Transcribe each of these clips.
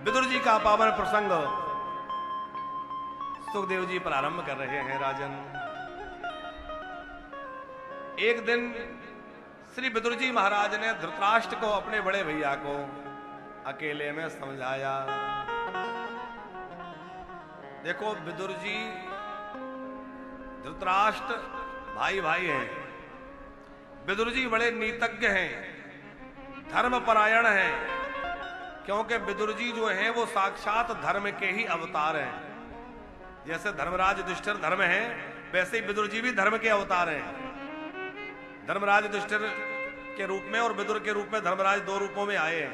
विदुर जी का पावन प्रसंग सुखदेव जी प्रारंभ कर रहे हैं। राजन, एक दिन श्री विदुर जी महाराज ने धृतराष्ट्र को, अपने बड़े भैया को, अकेले में समझाया। देखो, विदुर जी धृतराष्ट्र भाई भाई हैं। विदुर जी बड़े नीतज्ञ हैं, धर्मपरायण हैं, क्योंकि विदुर जी जो हैं वो साक्षात धर्म के ही अवतार हैं। जैसे धर्मराज युधिष्ठिर धर्म है, वैसे ही विदुर जी भी धर्म के अवतार हैं। धर्मराज युधिष्ठिर के रूप में और विदुर के रूप में धर्मराज दो रूपों में आए हैं,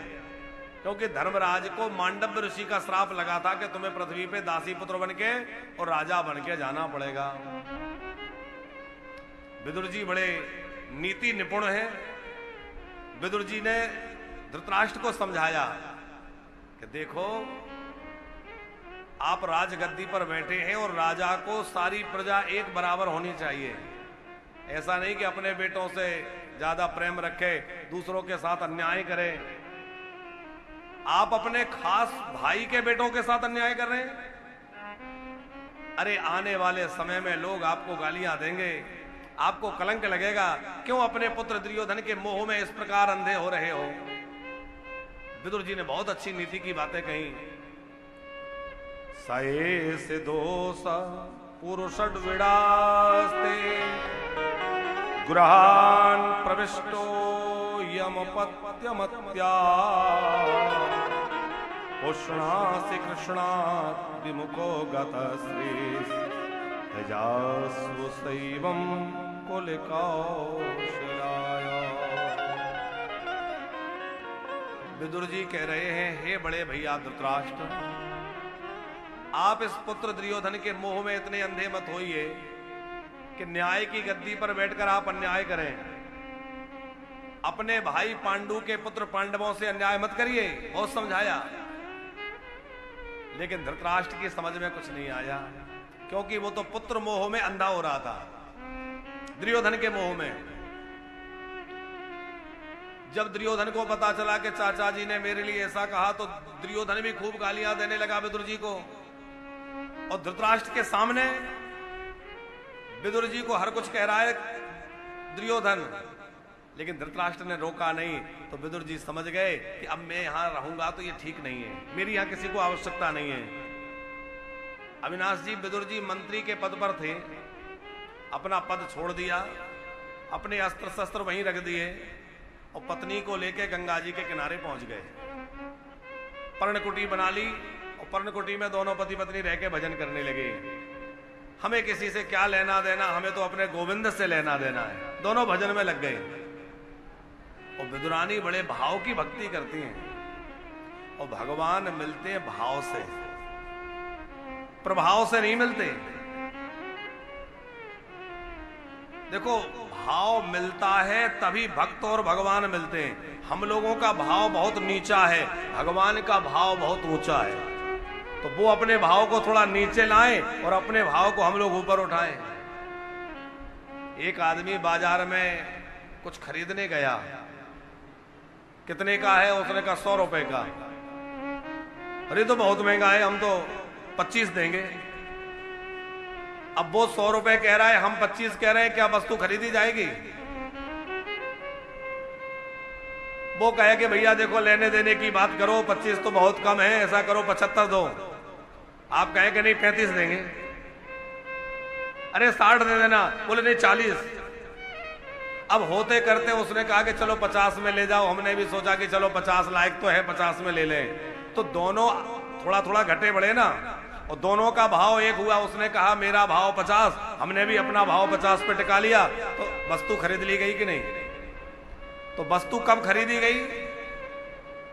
क्योंकि धर्मराज को मांडव्य ऋषि का श्राप लगा था कि तुम्हें पृथ्वी पे दासी पुत्र बनके और राजा बनके जाना पड़ेगा। विदुर जी बड़े नीति निपुण हैं। विदुर जी ने धृतराष्ट्र को समझाया कि देखो, आप राजगद्दी पर बैठे हैं और राजा को सारी प्रजा एक बराबर होनी चाहिए। ऐसा नहीं कि अपने बेटों से ज्यादा प्रेम रखे, दूसरों के साथ अन्याय करे। आप अपने खास भाई के बेटों के साथ अन्याय कर रहे हैं। अरे, आने वाले समय में लोग आपको गालियां देंगे, आपको कलंक लगेगा। क्यों अपने पुत्र दुर्योधन के मोह में इस प्रकार अंधे हो रहे हो? विदुर जी ने बहुत अच्छी नीति की बातें कही। सये से दोष पुरुषड विडास्ते गृहान प्रविष्टो यमपत्यमत्या पुष्णासि कृष्णात् विमुखो गतश्री तेजास्व सैवं कुलिकौशलाय। विदुर जी कह रहे हैं, हे बड़े भैया धृतराष्ट्र, आप इस पुत्र दुर्योधन के मोह में इतने अंधे मत होइए कि न्याय की गद्दी पर बैठकर आप अन्याय करें। अपने भाई पांडु के पुत्र पांडवों से अन्याय मत करिए। बहुत समझाया, लेकिन धृतराष्ट्र की समझ में कुछ नहीं आया, क्योंकि वो तो पुत्र मोह में अंधा हो रहा था, दुर्योधन के मोह में। जब दुर्योधन को पता चला कि चाचा जी ने मेरे लिए ऐसा कहा, तो दुर्योधन भी खूब गालियां देने लगा विदुर जी को। और धृतराष्ट्र के सामने विदुर जी को हर कुछ कह रहा है दुर्योधन, लेकिन धृतराष्ट्र ने रोका नहीं। तो विदुर जी समझ गए कि अब मैं यहां रहूंगा तो ये ठीक नहीं है, मेरी यहां किसी को आवश्यकता नहीं है। अविनाश जी, विदुर जी मंत्री के पद पर थे, अपना पद छोड़ दिया, अपने अस्त्र शस्त्र वहीं रख दिए और पत्नी को लेकर गंगा जी के किनारे पहुंच गए। पर्णकुटी बना ली और पर्णकुटी में दोनों पति पत्नी रह के भजन करने लगे। हमें किसी से क्या लेना देना, हमें तो अपने गोविंद से लेना देना है। दोनों भजन में लग गए। और विदुरानी बड़े भाव की भक्ति करती हैं, और भगवान मिलते हैं भाव से, प्रभाव से नहीं मिलते। देखो, भाव मिलता है तभी भक्त और भगवान मिलते हैं। हम लोगों का भाव बहुत नीचा है, भगवान का भाव बहुत ऊंचा है। तो वो अपने भाव को थोड़ा नीचे लाएं और अपने भाव को हम लोग ऊपर उठाएं। एक आदमी बाजार में कुछ खरीदने गया। कितने का है? उसने कहा 100 रुपए का। अरे, तो बहुत महंगा है, हम तो 25 देंगे। अब वो 100 रुपए कह रहा है, हम 25 कह रहे हैं, क्या वस्तु खरीदी जाएगी? वो कहे कि भैया देखो, लेने देने की बात करो, 25 तो बहुत कम है, ऐसा करो 75 दो। आप कहे कि नहीं 35 देंगे। अरे 60 दे देना। बोले नहीं 40। अब होते करते उसने कहा कि चलो 50 में ले जाओ। हमने भी सोचा कि चलो 50 लायक तो है, 50 में ले लें। तो दोनों थोड़ा थोड़ा घटे बढ़े ना, और दोनों का भाव एक हुआ। उसने कहा मेरा भाव 50, हमने भी अपना भाव 50 पे टिका लिया। तो वस्तु खरीद ली गई कि नहीं? तो वस्तु कब खरीदी गई?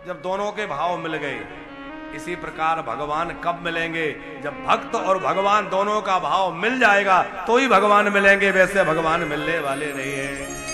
जब दोनों के भाव मिल गए। इसी प्रकार भगवान कब मिलेंगे? जब भक्त और भगवान दोनों का भाव मिल जाएगा तो ही भगवान मिलेंगे, वैसे भगवान मिलने वाले नहीं है।